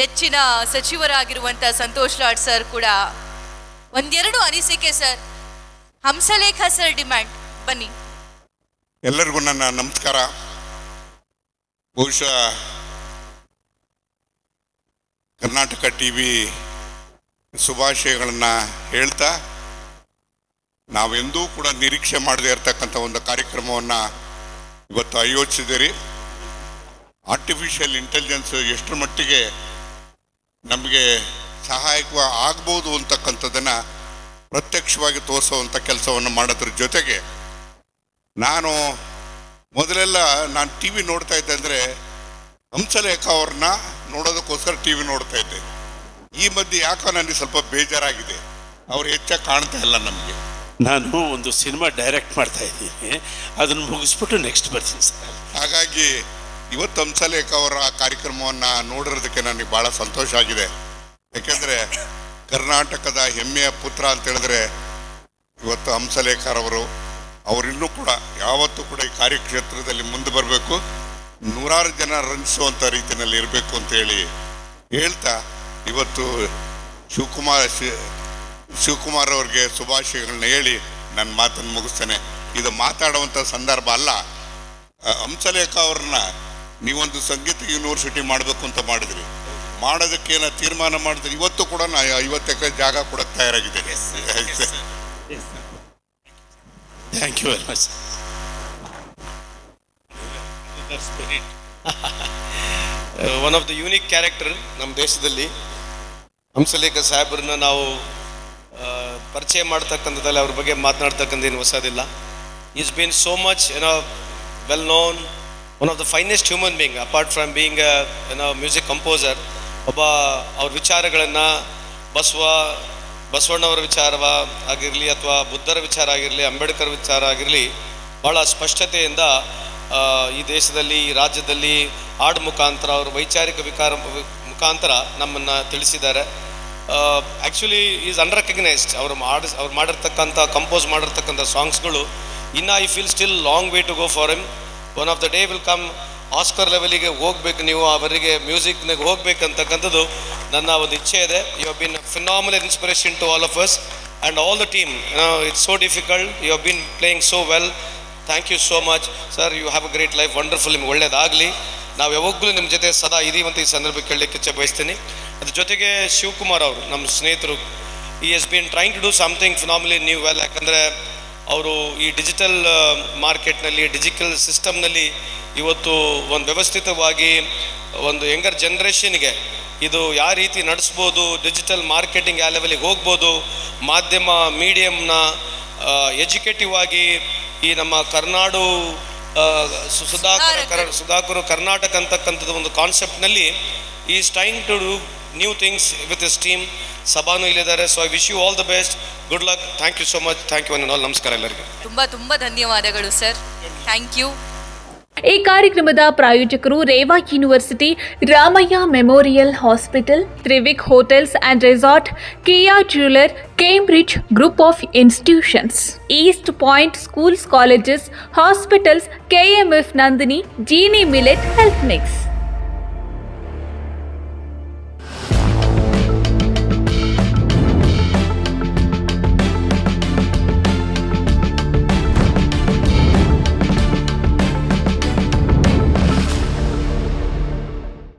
ನೆಚ್ಚಿನ ಸಚಿವರಾಗಿರುವಂಥ ಸಂತೋಷ್ ಲಾಡ್ ಸರ್ ಕೂಡ ಒಂದೆರಡು ಅನಿಸಿಕೆ ಸರ್. ಹಂಸಲೇಖ ಸರ್ ಡಿಮ್ಯಾಂಡ್, ಬನ್ನಿ. ಎಲ್ಲರಿಗೂ ನನ್ನ ನಮಸ್ಕಾರ. ಬಹುಶಃ ಕರ್ನಾಟಕ ಟಿವಿ ಶುಭಾಶಯಗಳನ್ನು ಹೇಳ್ತಾ, ನಾವೆಂದೂ ಕೂಡ ನಿರೀಕ್ಷೆ ಮಾಡದೇ ಇರತಕ್ಕಂಥ ಒಂದು ಕಾರ್ಯಕ್ರಮವನ್ನು ಇವತ್ತು ಆಯೋಜಿಸಿದ್ದೀರಿ. ಆರ್ಟಿಫಿಷಿಯಲ್ ಇಂಟೆಲಿಜೆನ್ಸ್ ಎಷ್ಟರ ಮಟ್ಟಿಗೆ ನಮಗೆ ಸಹಾಯಕ ಆಗ್ಬೋದು ಅಂತಕ್ಕಂಥದ್ದನ್ನು ಪ್ರತ್ಯಕ್ಷವಾಗಿ ತೋರಿಸುವಂಥ ಕೆಲಸವನ್ನು ಮಾಡೋದ್ರ ಜೊತೆಗೆ, ನಾನು ಮೊದಲೆಲ್ಲ ಟಿ ವಿ ನೋಡ್ತಾ ಇದ್ದೆ ಅಂದರೆ ಹಂಸಲೇಖ ಅವ್ರನ್ನ ನೋಡೋದಕ್ಕೋಸ್ಕರ ಟಿ ವಿ ನೋಡ್ತಾ ಇದ್ದೆ. ಈ ಮಧ್ಯೆ ಯಾಕೋ ನನಗೆ ಸ್ವಲ್ಪ ಬೇಜಾರಾಗಿದೆ, ಅವ್ರು ಹೆಚ್ಚಾಗಿ ಕಾಣ್ತಾ ಇಲ್ಲ ನಮಗೆ. ನಾನು ಒಂದು ಸಿನಿಮಾ ಡೈರೆಕ್ಟ್ ಮಾಡ್ತಾ ಇದ್ದೀನಿ, ಅದನ್ನು ಮುಗಿಸ್ಬಿಟ್ಟು ನೆಕ್ಸ್ಟ್ ಬರ್ತೀನಿ ಸರ್. ಹಾಗಾಗಿ ಇವತ್ತು ಹಂಸಲೇಖ ಅವರ ಕಾರ್ಯಕ್ರಮವನ್ನು ನೋಡಿರೋದಕ್ಕೆ ನನಗೆ ಭಾಳ ಸಂತೋಷ ಆಗಿದೆ. ಯಾಕೆಂದರೆ ಕರ್ನಾಟಕದ ಹೆಮ್ಮೆಯ ಪುತ್ರ ಅಂತ ಹೇಳಿದ್ರೆ ಇವತ್ತು ಹಂಸಲೇಖರವರು. ಅವರಿನ್ನೂ ಕೂಡ ಯಾವತ್ತೂ ಕೂಡ ಈ ಕಾರ್ಯಕ್ಷೇತ್ರದಲ್ಲಿ ಮುಂದೆ ಬರಬೇಕು, ನೂರಾರು ಜನ ರಂಜಿಸುವಂಥ ರೀತಿಯಲ್ಲಿ ಇರಬೇಕು ಅಂತೇಳಿ ಹೇಳ್ತಾ, ಇವತ್ತು ಶಿವಕುಮಾರ್ ಅವ್ರಿಗೆ ಶುಭಾಶಯಗಳನ್ನ ಹೇಳಿ ನನ್ನ ಮಾತನ್ನು ಮುಗಿಸ್ತೇನೆ. ಇದು ಮಾತಾಡುವಂಥ ಸಂದರ್ಭ ಅಲ್ಲ. ಹಂಸಲೇಖ ಅವ್ರನ್ನ ನೀವೊಂದು ಸಂಗೀತ ಯೂನಿವರ್ಸಿಟಿ ಮಾಡಬೇಕು ಅಂತ ಮಾಡಿದ್ರಿ, ಮಾಡೋದಕ್ಕೇನೋ ತೀರ್ಮಾನ ಮಾಡಿದ್ರಿ. ಇವತ್ತು ಕೂಡ ನಾ 50 ಎಕರೆ ಜಾಗ ಕೂಡ ತಯಾರಾಗಿದ್ದೇನೆ. Thank you very much. One of the unique character ನಮ್ಮ ದೇಶದಲ್ಲಿ ಹಂಸಲೇಖ ಸಾಹೇಬ್ರನ್ನ ನಾವು ಪರಿಚಯ ಮಾಡ್ತಕ್ಕಂಥದ್ದಲ್ಲಿ ಅವ್ರ ಬಗ್ಗೆ ಮಾತನಾಡ್ತಕ್ಕಂಥ ಏನು ಹೊಸದಿಲ್ಲ. Is been so much well known, one of the finest human being apart from being music composer. ಒಬ್ಬ ಅವ್ರ ವಿಚಾರಗಳನ್ನು ಬಸವಣ್ಣವರ ವಿಚಾರ ಆಗಿರಲಿ ಅಥವಾ ಬುದ್ಧರ ವಿಚಾರ ಆಗಿರಲಿ, ಅಂಬೇಡ್ಕರ್ ವಿಚಾರ ಆಗಿರಲಿ, ಭಾಳ ಸ್ಪಷ್ಟತೆಯಿಂದ ಈ ದೇಶದಲ್ಲಿ, ಈ ರಾಜ್ಯದಲ್ಲಿ ಹಾಡು ಮುಖಾಂತರ, ಅವರ ವೈಚಾರಿಕ ಮುಖಾಂತರ ನಮ್ಮನ್ನು ತಿಳಿಸಿದ್ದಾರೆ. Actually is unrecognised. ಅವ್ರು ಮಾಡಿರ್ತಕ್ಕಂಥ ಕಂಪೋಸ್ ಮಾಡಿರ್ತಕ್ಕಂಥ ಸಾಂಗ್ಸ್ಗಳು ಇನ್ನು I feel still long way to go for him. One of the day will come, Oscar ಲೆವೆಲಿಗೆ ಹೋಗ್ಬೇಕು, ನೀವು ಅವರಿಗೆ ಮ್ಯೂಸಿಕ್ನಾಗ ಹೋಗ್ಬೇಕಂತಕ್ಕಂಥದ್ದು ನನ್ನ ಒಂದು ಇಚ್ಛೆ ಇದೆ. You have been phenomenal inspiration to all of us and all the team. It's so difficult, you have been playing so well. Thank you so much sir. You have a great life, wonderful. ನಿಮ್ಗೆ ಒಳ್ಳೇದಾಗಲಿ. ನಾವು ಯಾವಾಗಲೂ ನಿಮ್ಮ ಜೊತೆ ಸದಾ ಇದೀವಂತ ಈ ಸಂದರ್ಭಕ್ಕೆ ಕೇಳಲಿಕ್ಕೆ ಇಚ್ಛೆ ಬಯಸ್ತೀನಿ. ಅದ್ರ ಜೊತೆಗೆ ಶಿವಕುಮಾರ್ ಅವರು ನಮ್ಮ ಸ್ನೇಹಿತರು, ಈ has been trying to do something phenomenally new well. ಯಾಕಂದರೆ ಅವರು ಈ ಡಿಜಿಟಲ್ ಮಾರ್ಕೆಟ್ನಲ್ಲಿ, ಡಿಜಿಟಲ್ ಸಿಸ್ಟಮ್ನಲ್ಲಿ ಇವತ್ತು ಒಂದು ವ್ಯವಸ್ಥಿತವಾಗಿ ಒಂದು ಯಂಗರ್ ಜನ್ರೇಷನ್ಗೆ ಇದು ಯಾವ ರೀತಿ ನಡೆಸ್ಬೋದು, ಡಿಜಿಟಲ್ ಮಾರ್ಕೆಟಿಂಗ್ ಯಾವ ಲೆವೆಲಿಗೆ ಹೋಗ್ಬೋದು, ಮಾಧ್ಯಮ ಮೀಡಿಯಮ್ನ ಎಜುಕೇಟಿವ್ ಆಗಿ ಈ ನಮ್ಮ ಕರ್ನಾಡು ಸುಧಾಕರ್ ಕರ್ನಾಟಕ ಅಂತಕ್ಕಂಥದ್ದು ಒಂದು ಕಾನ್ಸೆಪ್ಟ್ನಲ್ಲಿ is trying to do new things with his team. ಸಭಾನು ಇಲ್ಲಿದ್ದಾರೆ. So I wish you all the best, good luck. Thank you so much. Thank you one and all. ನಮಸ್ಕಾರ ಎಲ್ಲರಿಗೂ. ತುಂಬ ಧನ್ಯವಾದಗಳು ಸರ್. Thank you. ಈ ಕಾರ್ಯಕ್ರಮದ ಪ್ರಾಯೋಜಕರು Reva university, Ramaiah memorial hospital, Trivik hotels and resort, Kia jeweller, Cambridge group of institutions, East Point schools colleges, hospitals, KMF Nandini, Jeeni millet health mix.